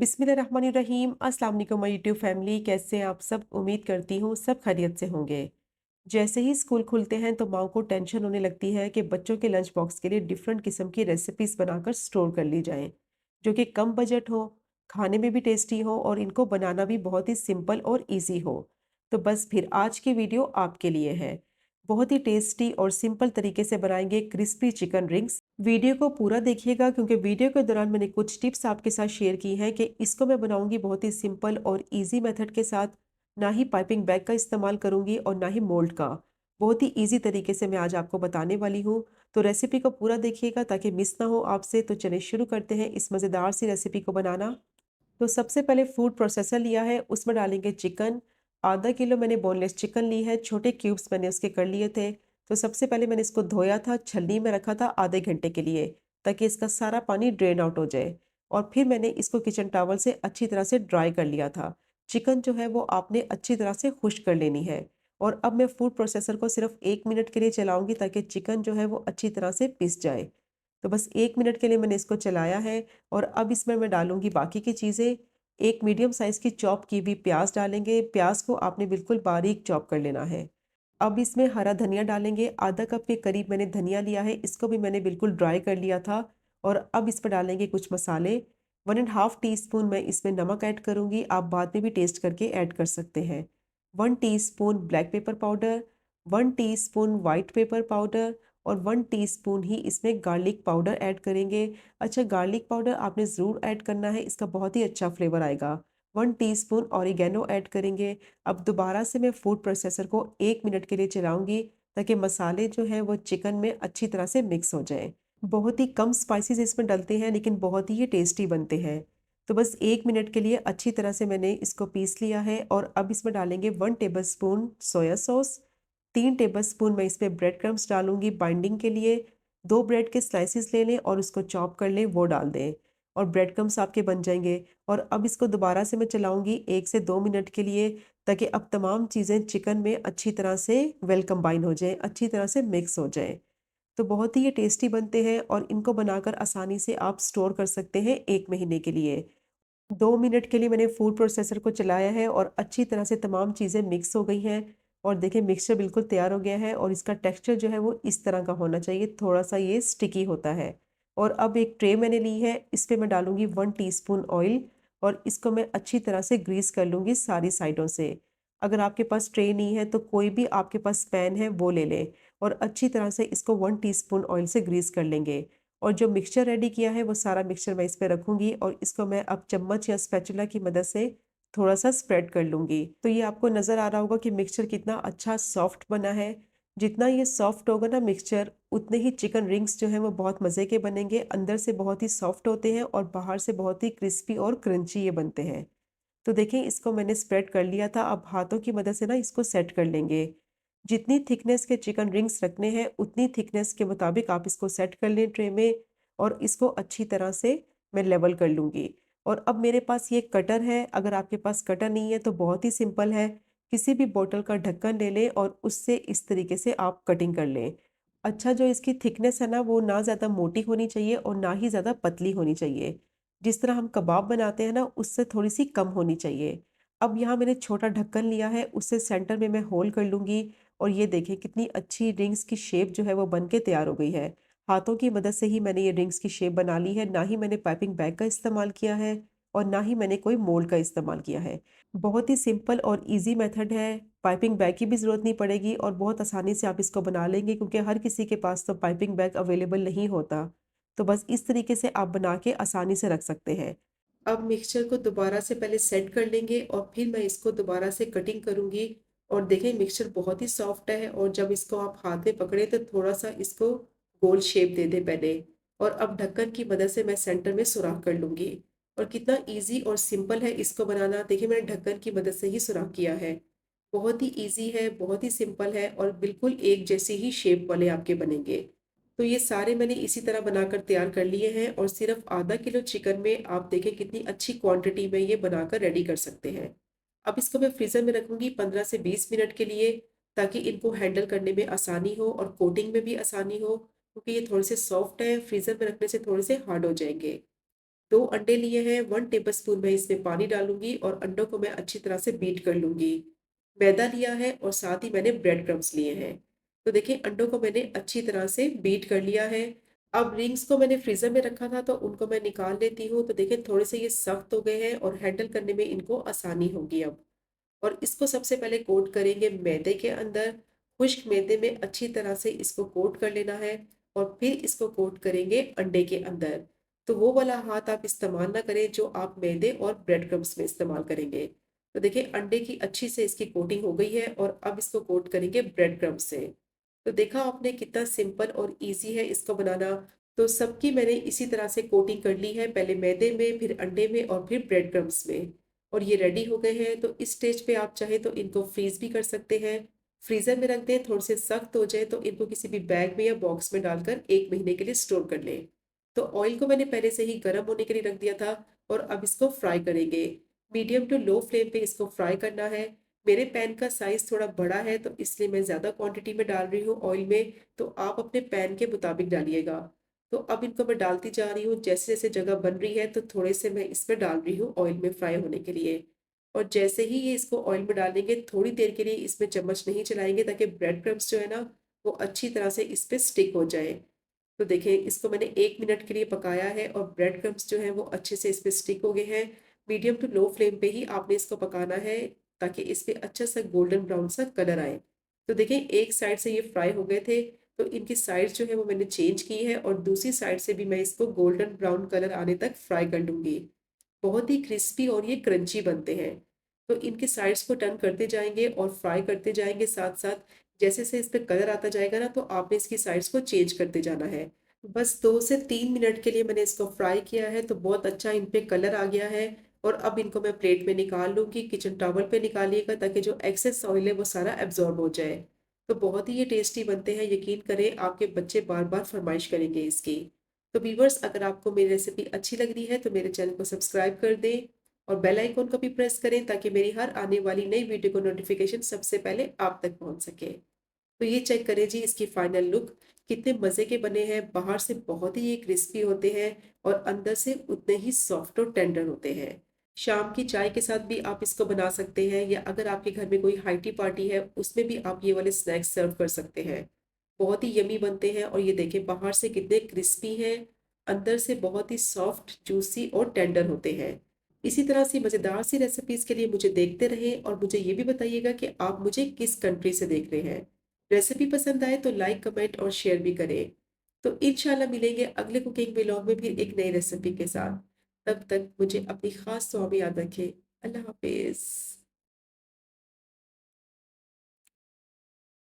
बिस्मिल्लाहिर्रहमानिर्रहीम। अस्सलाम वालेकुम माय यूट्यूब फैमिली, कैसे हैं आप सब? उम्मीद करती हूँ सब खैरियत से होंगे। जैसे ही स्कूल खुलते हैं तो माँ को टेंशन होने लगती है कि बच्चों के लंच बॉक्स के लिए डिफरेंट किस्म की रेसिपीज बनाकर स्टोर कर ली जाएं, जो कि कम बजट हो, खाने में भी टेस्टी हो और इनको बनाना भी बहुत ही सिंपल और इजी हो। तो बस फिर आज की वीडियो आपके लिए है। बहुत ही टेस्टी और सिंपल तरीके से बनाएंगे क्रिस्पी चिकन रिंग्स। वीडियो को पूरा देखिएगा क्योंकि वीडियो के दौरान मैंने कुछ टिप्स आपके साथ शेयर की हैं कि इसको मैं बनाऊंगी बहुत ही सिंपल और इजी मेथड के साथ। ना ही पाइपिंग बैग का इस्तेमाल करूंगी और ना ही मोल्ड का। बहुत ही इजी तरीके से मैं आज आपको बताने वाली हूँ। तो रेसिपी को पूरा देखिएगा ताकि मिस ना हो आपसे। तो चलिए शुरू करते हैं इस मज़ेदार सी रेसिपी को बनाना। तो सबसे पहले फूड प्रोसेसर लिया है, उसमें डालेंगे चिकन। आधा किलो मैंने बोनलेस चिकन ली है, छोटे क्यूब्स मैंने उसके कर लिए थे। तो सबसे पहले मैंने इसको धोया था, छलनी में रखा था आधे घंटे के लिए, ताकि इसका सारा पानी ड्रेन आउट हो जाए। और फिर मैंने इसको किचन टॉवल से अच्छी तरह से ड्राई कर लिया था। चिकन जो है वो आपने अच्छी तरह से खुश्क कर लेनी है। और अब मैं फूड प्रोसेसर को सिर्फ 1 मिनट के लिए चलाऊंगी ताकि चिकन जो है वो अच्छी तरह से पिस जाए। तो बस 1 मिनट के लिए मैंने इसको चलाया है। और अब इसमें मैं डालूंगी बाकी की चीज़ें। एक मीडियम साइज़ की चॉप की हुई प्याज डालेंगे, प्याज को आपने बिल्कुल बारीक चॉप कर लेना है। अब इसमें हरा धनिया डालेंगे, आधा कप के करीब मैंने धनिया लिया है, इसको भी मैंने बिल्कुल ड्राई कर लिया था। और अब इस पर डालेंगे कुछ मसाले। 1.5 टीस्पून मैं इसमें नमक ऐड करूंगी, आप बाद में भी टेस्ट करके ऐड कर सकते हैं। 1 teaspoon black pepper powder, 1 teaspoon white pepper powder और 1 टीस्पून ही इसमें गार्लिक पाउडर ऐड करेंगे। अच्छा, गार्लिक पाउडर आपने ज़रूर ऐड करना है, इसका बहुत ही अच्छा फ्लेवर आएगा। 1 टीस्पून ऑरिगेनो ऐड करेंगे। अब दोबारा से मैं फूड प्रोसेसर को 1 मिनट के लिए चलाऊंगी ताकि मसाले जो हैं वो चिकन में अच्छी तरह से मिक्स हो जाएं। बहुत ही कम स्पाइसेस इसमें डलते हैं लेकिन बहुत ही ये टेस्टी बनते हैं। तो बस 1 मिनट के लिए अच्छी तरह से मैंने इसको पीस लिया है। और अब इसमें डालेंगे 1 टेबलस्पून सोया सॉस, 3 टेबलस्पून मैं इसमें ब्रेड क्रम्स डालूंगी बाइंडिंग के लिए। 2 ब्रेड के स्लाइसिस ले लें और उसको चॉप कर लें, वो डाल दें और ब्रेड क्रम्स आपके बन जाएंगे। और अब इसको दोबारा से मैं चलाऊंगी 1 से 2 मिनट के लिए, ताकि अब तमाम चीज़ें चिकन में अच्छी तरह से वेल कंबाइन हो जाएं, अच्छी तरह से मिक्स हो जाएं। तो बहुत ही ये टेस्टी बनते हैं और इनको बनाकर आसानी से आप स्टोर कर सकते हैं 1 महीने के लिए। 2 मिनट के लिए मैंने फूड प्रोसेसर को चलाया है और अच्छी तरह से तमाम चीज़ें मिक्स हो गई हैं। और देखिए मिक्सचर बिल्कुल तैयार हो गया है और इसका टेक्सचर जो है वो इस तरह का होना चाहिए, थोड़ा सा ये स्टिकी होता है। और अब एक ट्रे मैंने ली है, इस पे मैं डालूंगी 1 टीस्पून ऑयल और इसको मैं अच्छी तरह से ग्रीस कर लूँगी सारी साइडों से। अगर आपके पास ट्रे नहीं है तो कोई भी आपके पास पैन है वो ले लें और अच्छी तरह से इसको 1 टीस्पून ऑयल से ग्रीस कर लेंगे। और जो मिक्सचर रेडी किया है वो सारा मिक्सचर मैं इस पे रखूँगी और इसको मैं अब चम्मच या स्पैचुला की मदद से थोड़ा-सा स्प्रेड कर लूँगी। तो ये आपको नज़र आ रहा होगा कि मिक्सचर कितना अच्छा सॉफ्ट बना है। जितना ये सॉफ्ट होगा ना मिक्सचर, उतने ही चिकन रिंग्स जो हैं वो बहुत मज़े के बनेंगे। अंदर से बहुत ही सॉफ्ट होते हैं और बाहर से बहुत ही क्रिस्पी और क्रंची ये बनते हैं। तो देखें इसको मैंने स्प्रेड कर लिया था, अब हाथों की मदद से ना इसको सेट कर लेंगे। जितनी थिकनेस के चिकन रिंग्स रखने हैं उतनी थिकनेस के मुताबिक आप इसको सेट कर लें ट्रे में। और इसको अच्छी तरह से मैं लेवल कर लूँगी। और अब मेरे पास ये कटर है, अगर आपके पास कटर नहीं है तो बहुत ही सिंपल है, किसी भी बोतल का ढक्कन ले लें और उससे इस तरीके से आप कटिंग कर लें। अच्छा, जो इसकी थिकनेस है ना वो ना ज़्यादा मोटी होनी चाहिए और ना ही ज़्यादा पतली होनी चाहिए। जिस तरह हम कबाब बनाते हैं ना उससे थोड़ी सी कम होनी चाहिए। अब यहाँ मैंने छोटा ढक्कन लिया है, उससे सेंटर में मैं होल कर लूँगी। और ये देखें कितनी अच्छी रिंग्स की शेप जो है वो बन के तैयार हो गई है। हाथों की मदद से ही मैंने ये रिंग्स की शेप बना ली है, ना ही मैंने पाइपिंग बैग का इस्तेमाल किया है और ना ही मैंने कोई मोल्ड का इस्तेमाल किया है। बहुत ही सिंपल और इजी मेथड है। पाइपिंग बैग की भी ज़रूरत नहीं पड़ेगी और बहुत आसानी से आप इसको बना लेंगे क्योंकि हर किसी के पास तो पाइपिंग बैग अवेलेबल नहीं होता। तो बस इस तरीके से आप बना के आसानी से रख सकते हैं। अब मिक्सचर को दोबारा से पहले सेट कर लेंगे और फिर मैं इसको दोबारा से कटिंग करूँगी। और देखें मिक्सचर बहुत ही सॉफ्ट है और जब इसको आप हाथ में पकड़े तो थोड़ा-सा इसको गोल शेप दे दें पहले। और अब ढक्कन की मदद से मैं सेंटर में सुराख कर लूँगी। और कितना ईज़ी और सिंपल है इसको बनाना, देखिए मैंने ढक्कन की मदद से ही सुराख किया है। बहुत ही ईज़ी है, बहुत ही सिंपल है और बिल्कुल एक जैसी ही शेप वाले आपके बनेंगे। तो ये सारे मैंने इसी तरह बनाकर तैयार कर लिए हैं और सिर्फ आधा किलो चिकन में आप देखें कितनी अच्छी क्वांटिटी में ये बनाकर रेडी कर सकते हैं। अब इसको मैं फ्रीज़र में रखूँगी 15 से 20 मिनट के लिए, ताकि इनको हैंडल करने में आसानी हो और कोटिंग में भी आसानी हो, क्योंकि ये थोड़े से सॉफ्ट हैं, फ्रीज़र में रखने से थोड़े से हार्ड हो जाएँगे। 2 अंडे लिए हैं, 1 टेबलस्पून मैं इसमें पानी डालूँगी और अंडों को मैं अच्छी तरह से बीट कर लूँगी। मैदा लिया है और साथ ही मैंने ब्रेड क्रम्ब्स लिए हैं। तो देखिए अंडों को मैंने अच्छी तरह से बीट कर लिया है। अब रिंग्स को मैंने फ्रीज़र में रखा था तो उनको मैं निकाल लेती हूँ। तो देखिए थोड़े से ये सख्त हो गए हैं और हैंडल करने में इनको आसानी होगी अब। और इसको सबसे पहले कोट करेंगे मैदे के अंदर। खुश्क मैदे में अच्छी तरह से इसको कोट कर लेना है और फिर इसको कोट करेंगे अंडे के अंदर। तो वो वाला हाथ आप इस्तेमाल ना करें जो आप मैदे और ब्रेड क्रम्ब्स में इस्तेमाल करेंगे। तो देखिए अंडे की अच्छी से इसकी कोटिंग हो गई है और अब इसको कोट करेंगे ब्रेड क्रम्ब से। तो देखा आपने कितना सिंपल और ईज़ी है इसको बनाना। तो सबकी मैंने इसी तरह से कोटिंग कर ली है, पहले मैदे में, फिर अंडे में और फिर ब्रेड क्रम्ब्स में। और ये रेडी हो गए हैं, तो इस स्टेज पे आप चाहें तो इनको फ्रीज़ भी कर सकते हैं। फ्रीज़र में रख दें, थोड़े से सख्त हो जाए तो इनको किसी भी बैग में या बॉक्स में डालकर 1 महीने के लिए स्टोर कर लें। तो ऑयल को मैंने पहले से ही गर्म होने के लिए रख दिया था और अब इसको फ्राई करेंगे। मीडियम टू लो फ्लेम पे इसको फ्राई करना है। मेरे पैन का साइज़ थोड़ा बड़ा है तो इसलिए मैं ज़्यादा क्वांटिटी में डाल रही हूँ ऑयल में, तो आप अपने पैन के मुताबिक डालिएगा। तो अब इनको मैं डालती जा रही हूँ, जैसे-जैसे जगह बन रही है तो थोड़े से मैं इसमें डाल रही हूँ ऑयल में फ्राई होने के लिए। और जैसे ही ये इसको ऑयल में डालेंगे, थोड़ी देर के लिए इसमें चम्मच नहीं चलाएँगे ताकि ब्रेड क्रम्ब्स जो है ना, वो अच्छी तरह से इस पे स्टिक हो जाएँ। तो देखिए इसको मैंने 1 मिनट के लिए पकाया है और ब्रेड क्रम्ब्स जो हैं वो अच्छे से इस पे स्टिक हो गए हैं। मीडियम टू लो फ्लेम पे ही आपने इसको पकाना है ताकि इस पे अच्छा सा गोल्डन ब्राउन सा कलर आए। तो देखिए एक साइड से ये फ्राई हो गए थे, तो इनकी साइड्स जो है वो मैंने चेंज की है और दूसरी साइड से भी मैं इसको गोल्डन ब्राउन कलर आने तक फ्राई कर लूँगी। बहुत ही क्रिस्पी और ये क्रंची बनते हैं। तो इनके साइड्स को टर्न करते जाएँगे और फ्राई करते जाएँगे साथ-साथ। जैसे-जैसे इस पे कलर आता जाएगा ना तो आपने इसकी साइड्स को चेंज करते जाना है। बस 2 से 3 मिनट के लिए मैंने इसको फ्राई किया है तो बहुत अच्छा इन पे कलर आ गया है और अब इनको मैं प्लेट में निकाल लूँगी। किचन टॉवल पे निकालिएगा ताकि जो एक्सेस ऑयल है वो सारा एब्ज़ॉर्ब हो जाए। तो बहुत ही ये टेस्टी बनते हैं, यकीन करें आपके बच्चे बार-बार फ़रमाइश करेंगे इसकी। तो व्यूअर्स अगर आपको मेरी रेसिपी अच्छी लग रही है तो मेरे चैनल को सब्सक्राइब कर दें और बेल आइकन को भी प्रेस करें ताकि मेरी हर आने वाली नई वीडियो को नोटिफिकेशन सबसे पहले आप तक पहुंच सके। तो ये चेक करें जी इसकी फाइनल लुक कितने मज़े के बने हैं। बाहर से बहुत ही ये क्रिस्पी होते हैं और अंदर से उतने ही सॉफ्ट और टेंडर होते हैं। शाम की चाय के साथ भी आप इसको बना सकते हैं या अगर आपके घर में कोई हाई पार्टी है उसमें भी आप ये वाले स्नैक्स सर्व कर सकते हैं। बहुत ही यम्मी बनते हैं और ये देखें बाहर से कितने क्रिस्पी हैं, अंदर से बहुत ही सॉफ्ट, जूसी और टेंडर होते हैं। इसी तरह से मज़ेदार सी रेसिपीज़ के लिए मुझे देखते रहें और मुझे ये भी बताइएगा कि आप मुझे किस कंट्री से देख रहे हैं। रेसिपी पसंद आए तो लाइक, कमेंट और शेयर भी करें। तो इंशाल्लाह मिलेंगे अगले कुकिंग व्लॉग में फिर एक नई रेसिपी के साथ। तब तक मुझे अपनी ख़ास दुआ में याद रखें। अल्लाह हाफ़िज़।